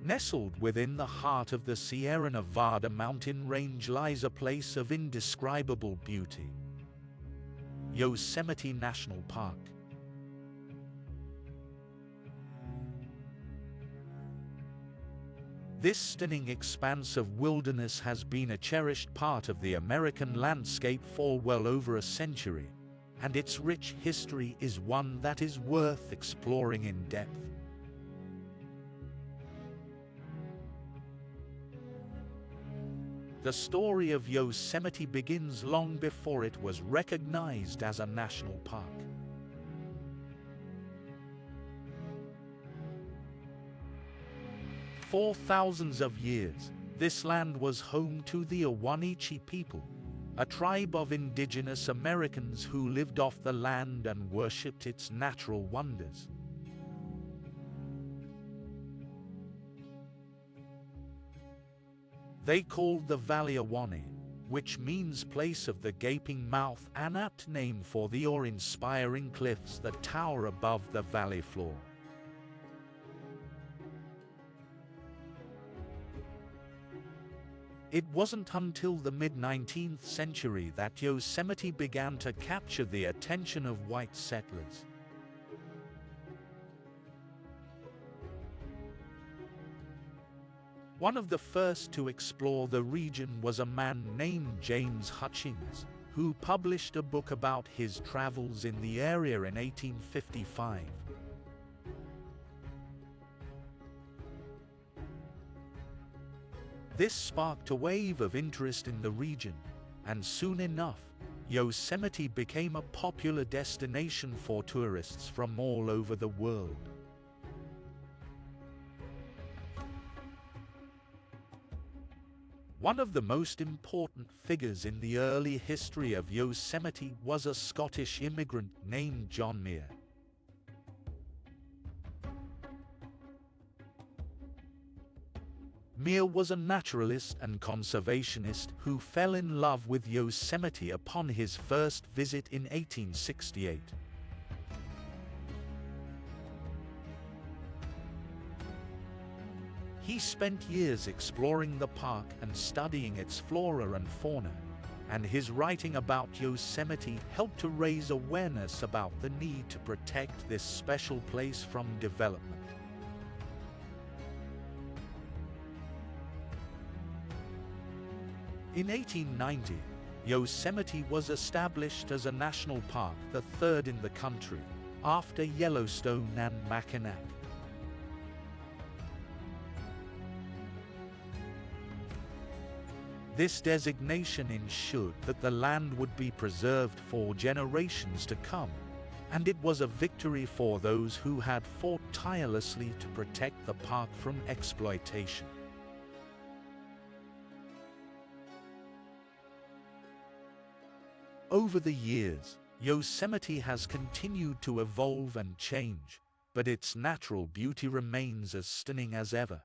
Nestled within the heart of the Sierra Nevada mountain range lies a place of indescribable beauty: Yosemite National Park. This stunning expanse of wilderness has been a cherished part of the American landscape for well over a century, and its rich history is one that is worth exploring in depth. The story of Yosemite begins long before it was recognized as a national park. For thousands of years, this land was home to the Awanichi people, a tribe of indigenous Americans who lived off the land and worshipped its natural wonders. They called the valley Awani, which means place of the gaping mouth, an apt name for the awe-inspiring cliffs that tower above the valley floor. It wasn't until the mid-19th century that Yosemite began to capture the attention of white settlers. One of the first to explore the region was a man named James Hutchings, who published a book about his travels in the area in 1855. This sparked a wave of interest in the region, and soon enough, Yosemite became a popular destination for tourists from all over the world. One of the most important figures in the early history of Yosemite was a Scottish immigrant named John Muir. Muir was a naturalist and conservationist who fell in love with Yosemite upon his first visit in 1868. He spent years exploring the park and studying its flora and fauna, and his writing about Yosemite helped to raise awareness about the need to protect this special place from development. In 1890, Yosemite was established as a national park, the third in the country, after Yellowstone and Mackinac. This designation ensured that the land would be preserved for generations to come, and it was a victory for those who had fought tirelessly to protect the park from exploitation. Over the years, Yosemite has continued to evolve and change, but its natural beauty remains as stunning as ever.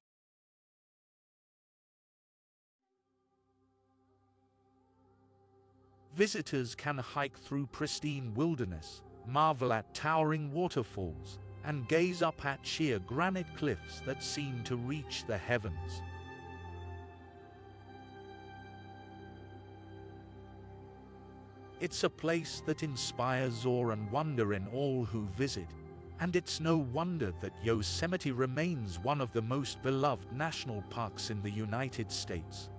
Visitors can hike through pristine wilderness, marvel at towering waterfalls, and gaze up at sheer granite cliffs that seem to reach the heavens. It's a place that inspires awe and wonder in all who visit, and it's no wonder that Yosemite remains one of the most beloved national parks in the United States.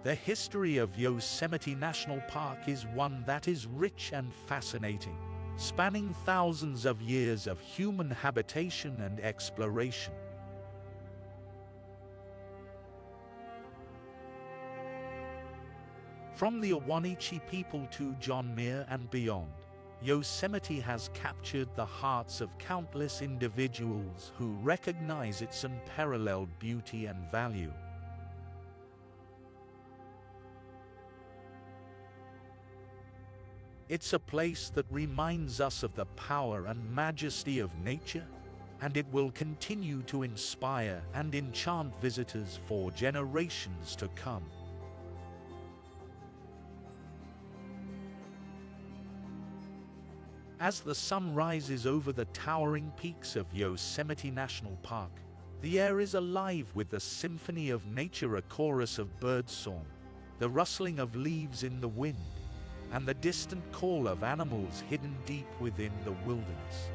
The history of Yosemite National Park is one that is rich and fascinating, spanning thousands of years of human habitation and exploration. From the Awanichi people to John Muir and beyond, Yosemite has captured the hearts of countless individuals who recognize its unparalleled beauty and value. It's a place that reminds us of the power and majesty of nature, and it will continue to inspire and enchant visitors for generations to come. As the sun rises over the towering peaks of Yosemite National Park, the air is alive with the symphony of nature, a chorus of birdsong, the rustling of leaves in the wind, and the distant call of animals hidden deep within the wilderness.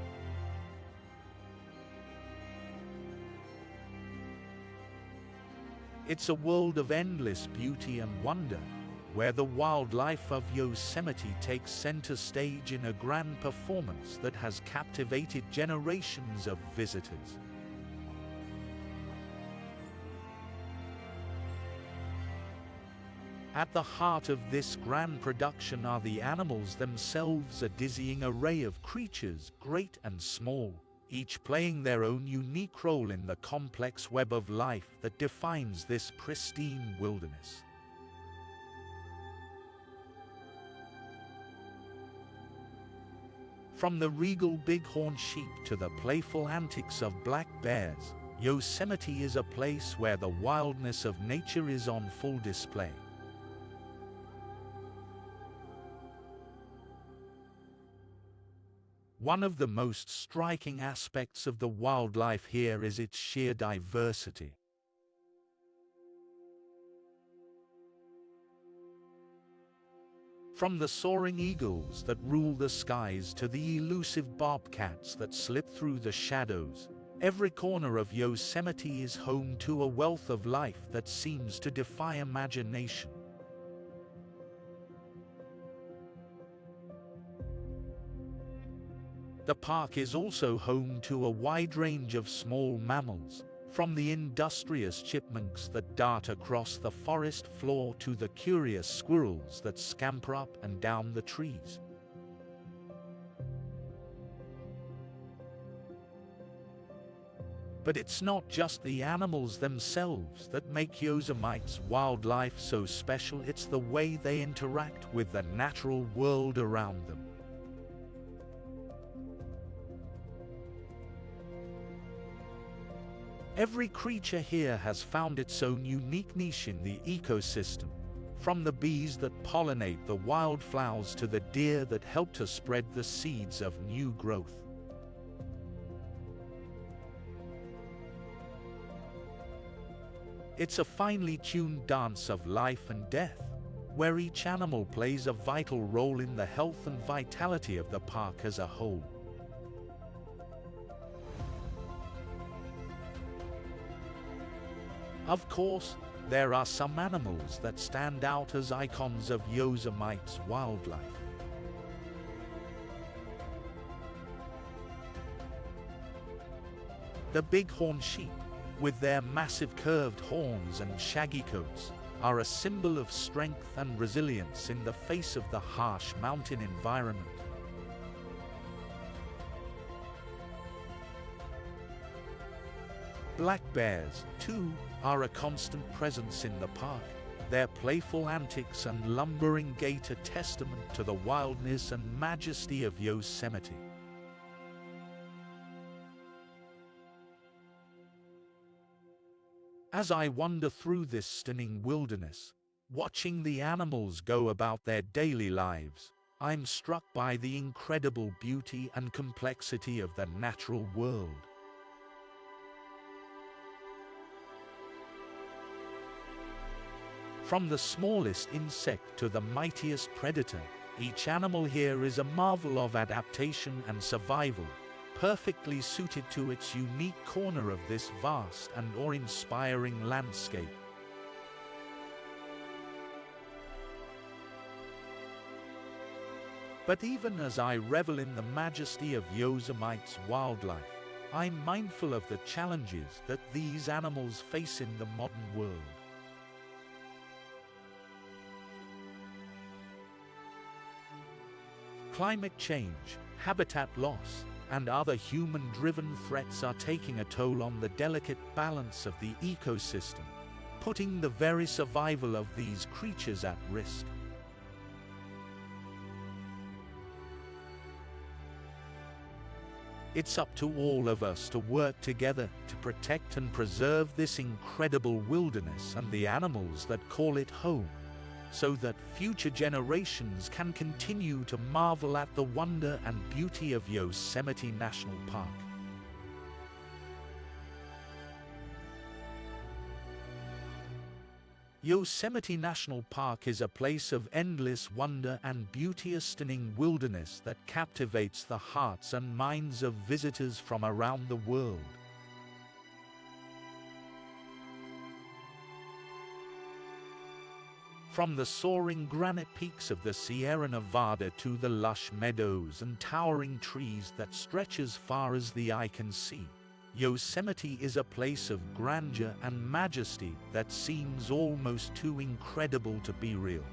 It's a world of endless beauty and wonder, where the wildlife of Yosemite takes center stage in a grand performance that has captivated generations of visitors. At the heart of this grand production are the animals themselves, a dizzying array of creatures, great and small, each playing their own unique role in the complex web of life that defines this pristine wilderness. From the regal bighorn sheep to the playful antics of black bears, Yosemite is a place where the wildness of nature is on full display. One of the most striking aspects of the wildlife here is its sheer diversity. From the soaring eagles that rule the skies to the elusive bobcats that slip through the shadows, every corner of Yosemite is home to a wealth of life that seems to defy imagination. The park is also home to a wide range of small mammals, from the industrious chipmunks that dart across the forest floor to the curious squirrels that scamper up and down the trees. But it's not just the animals themselves that make Yosemite's wildlife so special, it's the way they interact with the natural world around them. Every creature here has found its own unique niche in the ecosystem, from the bees that pollinate the wildflowers to the deer that help to spread the seeds of new growth. It's a finely tuned dance of life and death, where each animal plays a vital role in the health and vitality of the park as a whole. Of course, there are some animals that stand out as icons of Yosemite's wildlife. The bighorn sheep, with their massive curved horns and shaggy coats, are a symbol of strength and resilience in the face of the harsh mountain environment. Black bears, too, are a constant presence in the park, their playful antics and lumbering gait a testament to the wildness and majesty of Yosemite. As I wander through this stunning wilderness, watching the animals go about their daily lives, I'm struck by the incredible beauty and complexity of the natural world. From the smallest insect to the mightiest predator, each animal here is a marvel of adaptation and survival, perfectly suited to its unique corner of this vast and awe-inspiring landscape. But even as I revel in the majesty of Yosemite's wildlife, I'm mindful of the challenges that these animals face in the modern world. Climate change, habitat loss, and other human-driven threats are taking a toll on the delicate balance of the ecosystem, putting the very survival of these creatures at risk. It's up to all of us to work together to protect and preserve this incredible wilderness and the animals that call it home, so that future generations can continue to marvel at the wonder and beauty of Yosemite National Park. Yosemite National Park is a place of endless wonder and beauty, a stunning wilderness that captivates the hearts and minds of visitors from around the world. From the soaring granite peaks of the Sierra Nevada to the lush meadows and towering trees that stretch as far as the eye can see, Yosemite is a place of grandeur and majesty that seems almost too incredible to be real.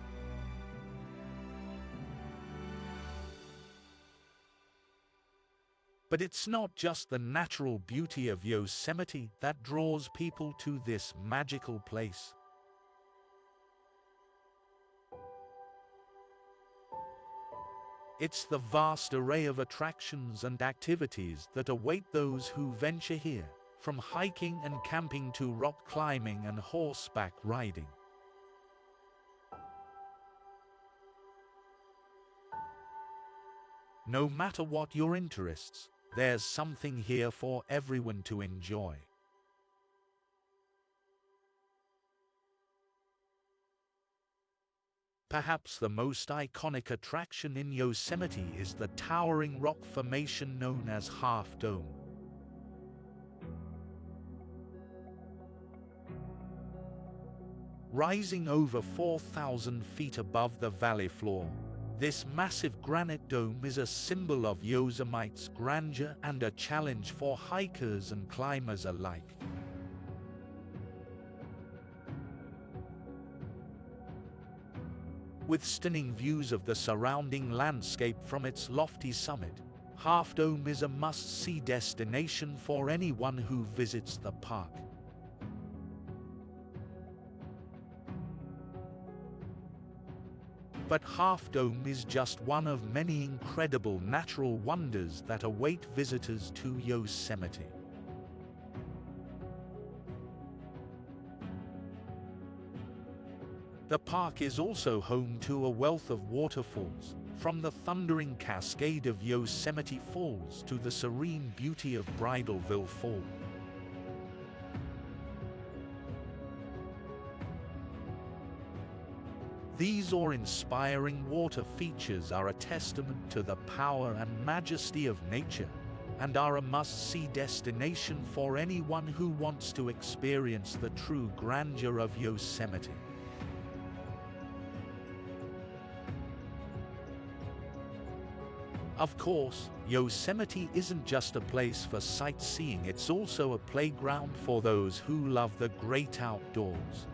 But it's not just the natural beauty of Yosemite that draws people to this magical place. It's the vast array of attractions and activities that await those who venture here, from hiking and camping to rock climbing and horseback riding. No matter what your interests, there's something here for everyone to enjoy. Perhaps the most iconic attraction in Yosemite is the towering rock formation known as Half Dome. Rising over 4,000 feet above the valley floor, this massive granite dome is a symbol of Yosemite's grandeur and a challenge for hikers and climbers alike. With stunning views of the surrounding landscape from its lofty summit, Half Dome is a must-see destination for anyone who visits the park. But Half Dome is just one of many incredible natural wonders that await visitors to Yosemite. The park is also home to a wealth of waterfalls, from the thundering cascade of Yosemite Falls to the serene beauty of Bridalveil Fall. These awe-inspiring water features are a testament to the power and majesty of nature, and are a must-see destination for anyone who wants to experience the true grandeur of Yosemite. Of course, Yosemite isn't just a place for sightseeing, it's also a playground for those who love the great outdoors.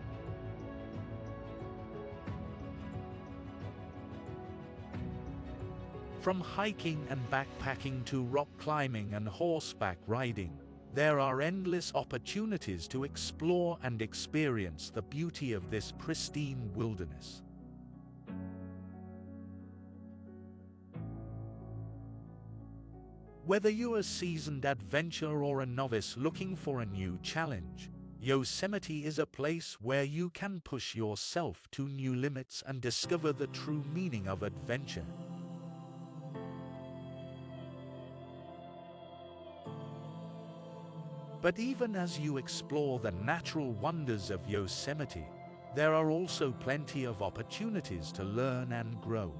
From hiking and backpacking to rock climbing and horseback riding, there are endless opportunities to explore and experience the beauty of this pristine wilderness. Whether you're a seasoned adventurer or a novice looking for a new challenge, Yosemite is a place where you can push yourself to new limits and discover the true meaning of adventure. But even as you explore the natural wonders of Yosemite, there are also plenty of opportunities to learn and grow.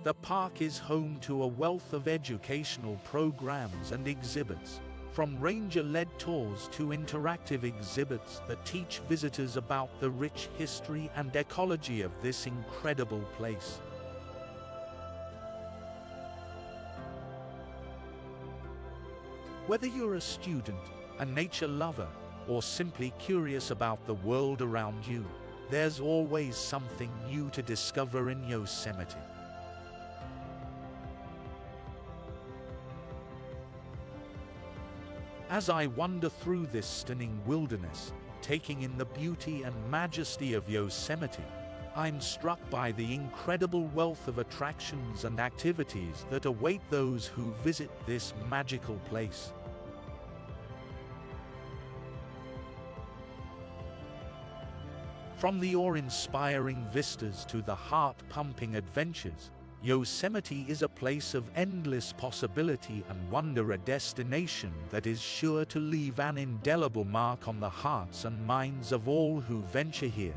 The park is home to a wealth of educational programs and exhibits, from ranger-led tours to interactive exhibits that teach visitors about the rich history and ecology of this incredible place. Whether you're a student, a nature lover, or simply curious about the world around you, there's always something new to discover in Yosemite. As I wander through this stunning wilderness, taking in the beauty and majesty of Yosemite, I'm struck by the incredible wealth of attractions and activities that await those who visit this magical place. From the awe-inspiring vistas to the heart-pumping adventures, Yosemite is a place of endless possibility and wonder, a destination that is sure to leave an indelible mark on the hearts and minds of all who venture here.